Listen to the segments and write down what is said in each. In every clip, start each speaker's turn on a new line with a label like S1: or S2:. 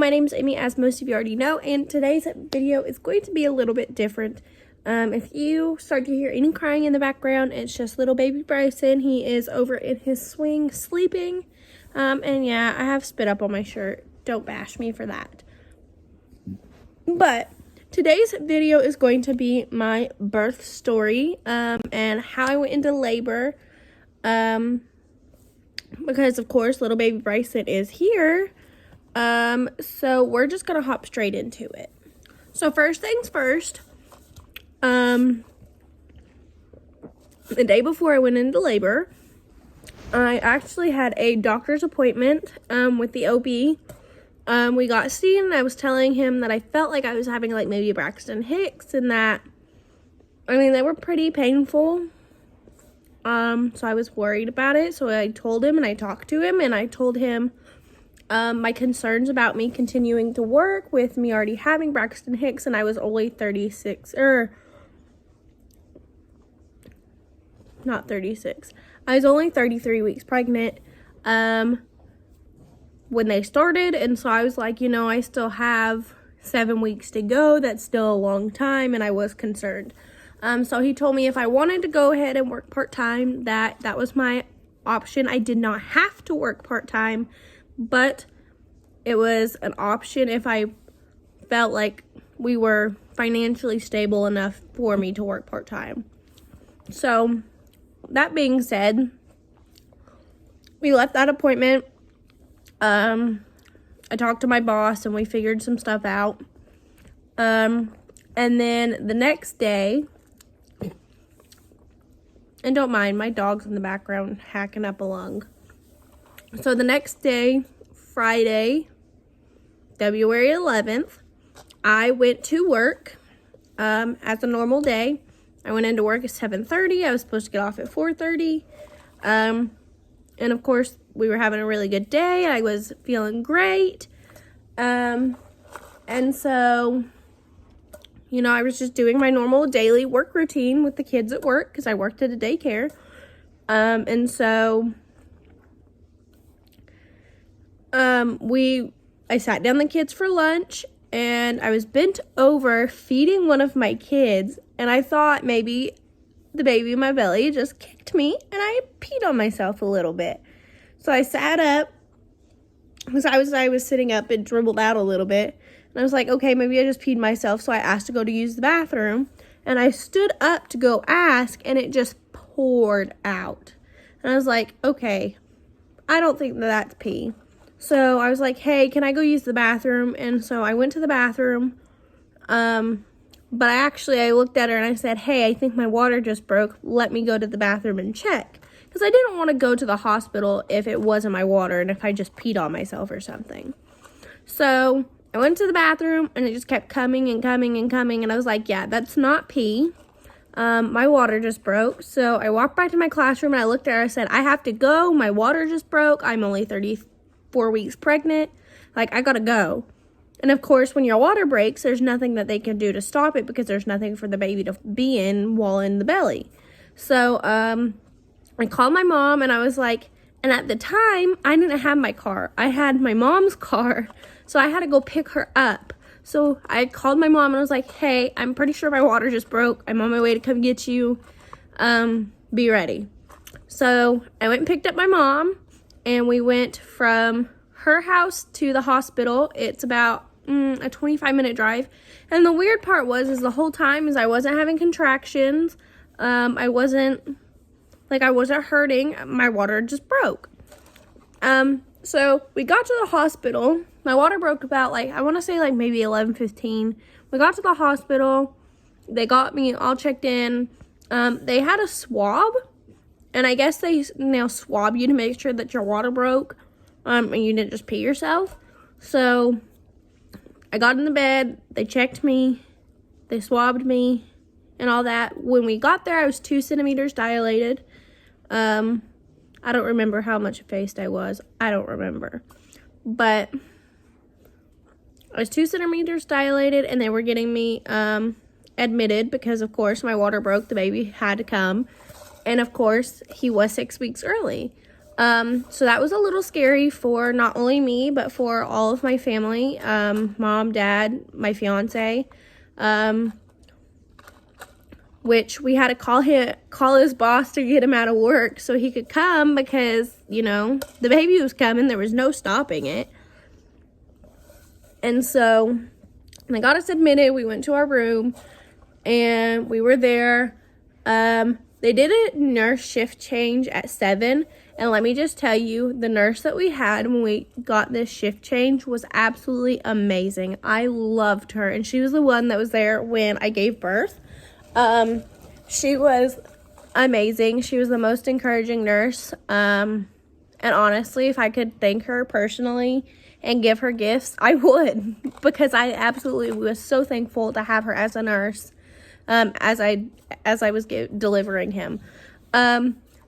S1: my name is Amy, as most of you already know, and today's video is going to be a little bit different. If you start to hear any crying in the background, it's just little baby Brycen. He is over in his swing sleeping. And yeah, I have spit up on my shirt. Don't bash me for that. But today's video is going to be my birth story, and how I went into labor. Because of course little baby Brycen is here. So we're just gonna hop straight into it. So first things first, the day before I went into labor, I actually had a doctor's appointment with the OB. We got seen, and I was telling him that I felt like I was having like maybe Braxton Hicks, and that, I mean, they were pretty painful. So I was worried about it. So I told him, and I talked to him, and I told him my concerns about me continuing to work with me already having Braxton Hicks, and I was only 36, not 36. I was only 33 weeks pregnant when they started, and so I was like, you know, I still have 7 weeks to go. That's still a long time, and I was concerned. So he told me if I wanted to go ahead and work part-time, that was my option. I did not have to work part-time, but it was an option if I felt like we were financially stable enough for me to work part-time. So that being said, we left that appointment. I talked to my boss, and we figured some stuff out. And then the next day, and don't mind, my dog's in the background hacking up a lung. So the next day, Friday, February 11th, I went to work as a normal day. I went into work at 7:30. I was supposed to get off at 4:30. And of course, we were having a really good day. I was feeling great. And so, you know, I was just doing my normal daily work routine with the kids at work, because I worked at a daycare. And so I sat down the kids for lunch, and I was bent over feeding one of my kids, and I thought maybe the baby in my belly just kicked me, and I peed on myself a little bit. So I sat up, because I was sitting up, it dribbled out a little bit, and I was like, okay, maybe I just peed myself. So I asked to go to use the bathroom, and I stood up to go ask, and it just poured out. And I was like, okay, I don't think that's pee. So I was like, hey, can I go use the bathroom? And so I went to the bathroom. But I looked at her and I said, hey, I think my water just broke. Let me go to the bathroom and check. Because I didn't want to go to the hospital if it wasn't my water and if I just peed on myself or something. So I went to the bathroom, and it just kept coming and coming and coming. And I was like, yeah, that's not pee. My water just broke. So I walked back to my classroom, and I looked at her. I said, I have to go. My water just broke. I'm only 34 weeks pregnant. Like, I gotta go. And of course, when your water breaks, there's nothing that they can do to stop it, because there's nothing for the baby to be in while in the belly. So I called my mom, and I was like, and at the time, I didn't have my car. I had my mom's car, so I had to go pick her up. So I called my mom, and I was like, hey, I'm pretty sure my water just broke. I'm on my way to come get you. Be ready. So I went and picked up my mom, and we went from her house to the hospital. It's about a 25-minute drive. And the weird part was the whole time I wasn't having contractions. I wasn't hurting. My water just broke. So we got to the hospital. My water broke about I want to say maybe 11:15. We got to the hospital. They got me all checked in. They had a swab, and I guess they now swab you to make sure that your water broke, and you didn't just pee yourself. So I got in the bed. They checked me. They swabbed me and all that. When we got there, I was 2 centimeters dilated. I don't remember how much effaced I was. I don't remember. But I was 2 centimeters dilated, and they were getting me admitted because, of course, my water broke. The baby had to come. And, of course, he was 6 weeks early. So that was a little scary for not only me, but for all of my family, mom, dad, my fiance, which we had to call his boss to get him out of work so he could come because, the baby was coming. There was no stopping it. And so they got us admitted. We went to our room and we were there. They did a nurse shift change at 7. And let me just tell you, the nurse that we had when we got this shift change was absolutely amazing. I loved her. And she was the one that was there when I gave birth. She was amazing. She was the most encouraging nurse. And honestly, if I could thank her personally and give her gifts, I would. Because I absolutely was so thankful to have her as a nurse as I was delivering him.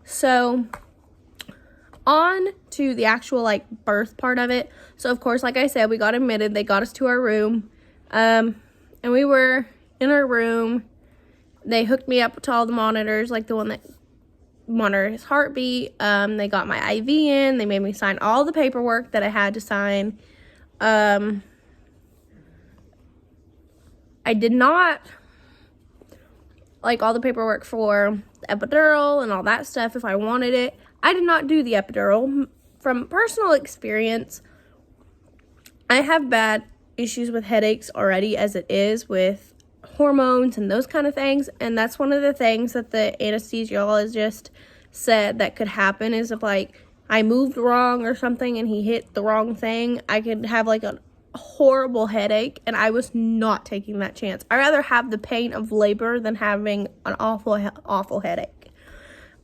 S1: So on to the actual birth part of it. So of course, like I said, we got admitted. They got us to our room, and we were in our room. They hooked me up to all the monitors, like the one that monitored his heartbeat. They got my IV in. They made me sign all the paperwork that I had to sign. I did not all the paperwork for the epidural and all that stuff if I wanted it. I did not do the epidural. From personal experience, I have bad issues with headaches already as it is with hormones and those kind of things. And that's one of the things that the anesthesiologist said that could happen is if I moved wrong or something and he hit the wrong thing, I could have a horrible headache, and I was not taking that chance. I'd rather have the pain of labor than having an awful headache.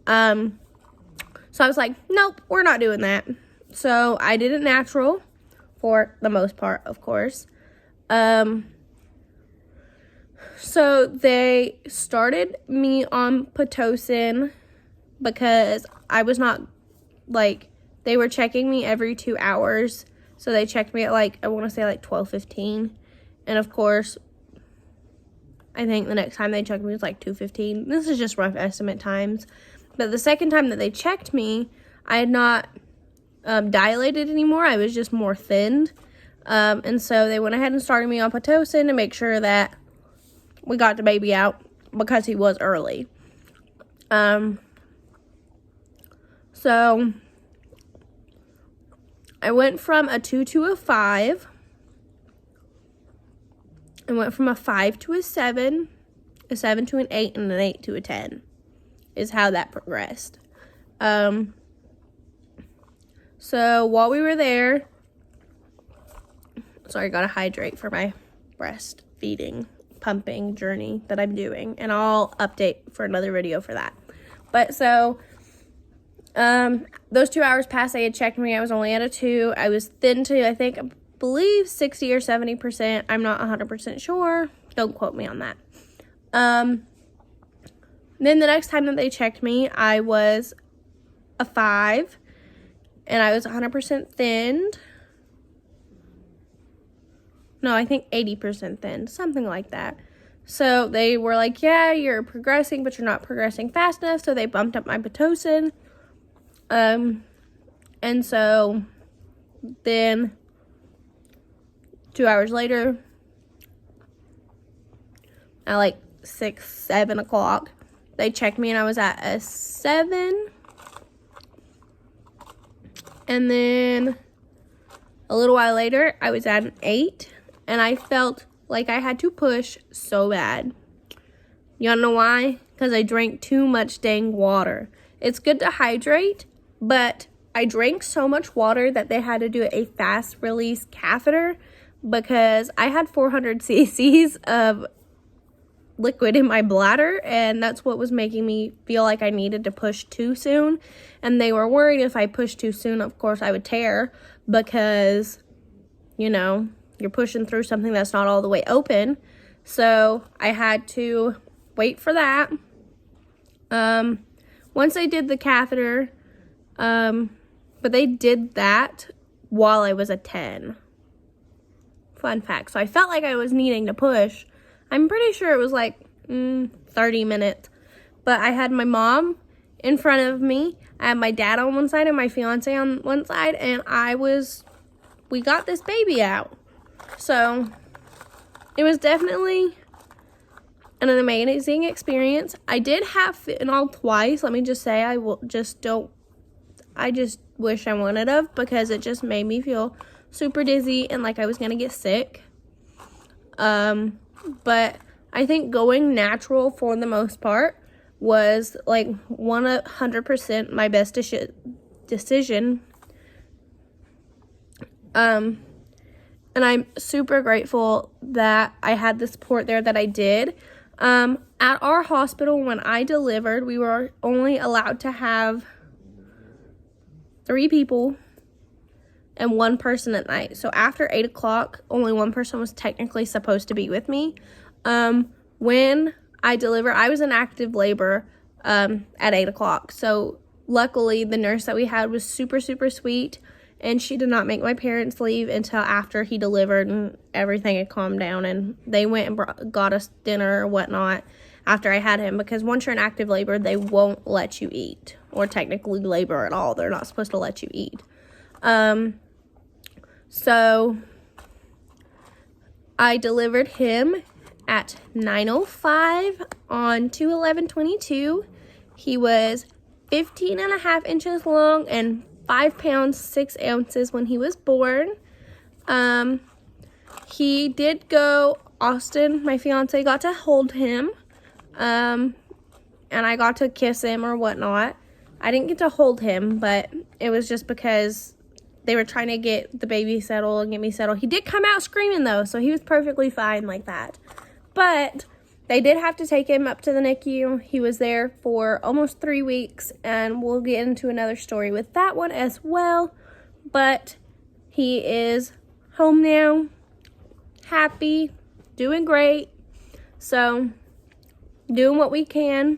S1: So I was like, nope, we're not doing that. So I did it natural for the most part, of course. So they started me on Pitocin because I was not, they were checking me every 2 hours. So they checked me at, I want to say 12:15. And of course, I think the next time they checked me was 2:15. This is just rough estimate times. But the second time that they checked me, I had not dilated anymore. I was just more thinned. And so they went ahead and started me on Pitocin to make sure that we got the baby out because he was early. So I went from a 2 to a 5. I went from a 5 to a 7 to an 8, and an 8 to a 10 is how that progressed. So while we were there, sorry, I gotta hydrate for my breastfeeding, pumping journey that I'm doing, and I'll update for another video for that. But so, those 2 hours passed. They had checked me. I was only at a 2. I was thin to, I believe 60 or 70%. I'm not 100% sure. Don't quote me on that. Then the next time that they checked me, I was a 5, and I was 100% thinned. No, I think 80% thinned, something like that. So they were like, yeah, you're progressing, but you're not progressing fast enough. So they bumped up my Pitocin. And so then 2 hours later, at 6, 7 o'clock, they checked me and I was at a 7. And then a little while later, I was at an 8. And I felt like I had to push so bad. You wanna know why? Because I drank too much dang water. It's good to hydrate, but I drank so much water that they had to do a fast release catheter because I had 400 cc's of liquid in my bladder, and that's what was making me feel like I needed to push too soon. And they were worried if I pushed too soon, of course, I would tear because, you're pushing through something that's not all the way open. So I had to wait for that. Once I did the catheter, but they did that while I was a 10. Fun fact. So I felt like I was needing to push. I'm pretty sure it was 30 minutes. But I had my mom in front of me. I had my dad on one side and my fiance on one side, and we got this baby out. So it was definitely an amazing experience. I did have fentanyl twice. Let me just say, I just wish I wouldn't have, because it just made me feel super dizzy and like I was gonna get sick. But I think going natural for the most part was like 100% my best decision. And I'm super grateful that I had the support there that I did. At our hospital, when I delivered, we were only allowed to have 3 people and 1 person at night. So after 8 o'clock, only 1 person was technically supposed to be with me. When I delivered, I was in active labor at 8 o'clock. So luckily, the nurse that we had was super, super sweet, and she did not make my parents leave until after he delivered and everything had calmed down, and they went and got us dinner or whatnot after I had him, because once you're in active labor, they won't let you eat, or technically labor at all. They're not supposed to let you eat. So I delivered him at 9:05 on 2/11/22. He was 15.5 inches long and 5 pounds 6 ounces when he was born. He did go, Austin, my fiance, got to hold him, and I got to kiss him or whatnot. I didn't get to hold him, but it was just because they were trying to get the baby settled and get me settled. He did come out screaming though, so he was perfectly fine like that. But they did have to take him up to the NICU. He was there for almost 3 weeks, and we'll get into another story with that one as well. But he is home now, happy, doing great. So, doing what we can.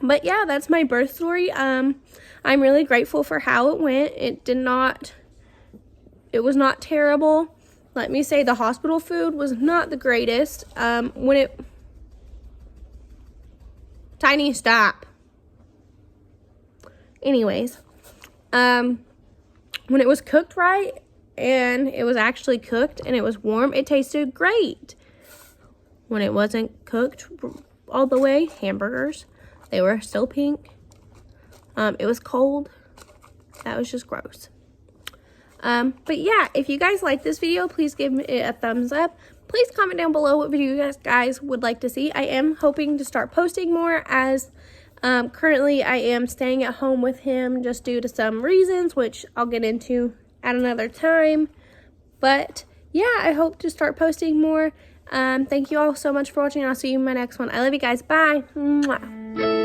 S1: But yeah, that's my birth story. I'm really grateful for how it went. It was not terrible. Let me say, the hospital food was not the greatest. Tiny, stop. Anyways, when it was cooked right, and it was actually cooked and it was warm, it tasted great. When it wasn't cooked all the way, hamburgers, they were still pink. It was cold. That was just gross. But yeah, if you guys like this video, please give it a thumbs up. Please comment down below what video you guys would like to see. I am hoping to start posting more, as currently I am staying at home with him just due to some reasons, which I'll get into at another time. But yeah, I hope to start posting more. Thank you all so much for watching. I'll see you in my next one. I love you guys. Bye. Mwah.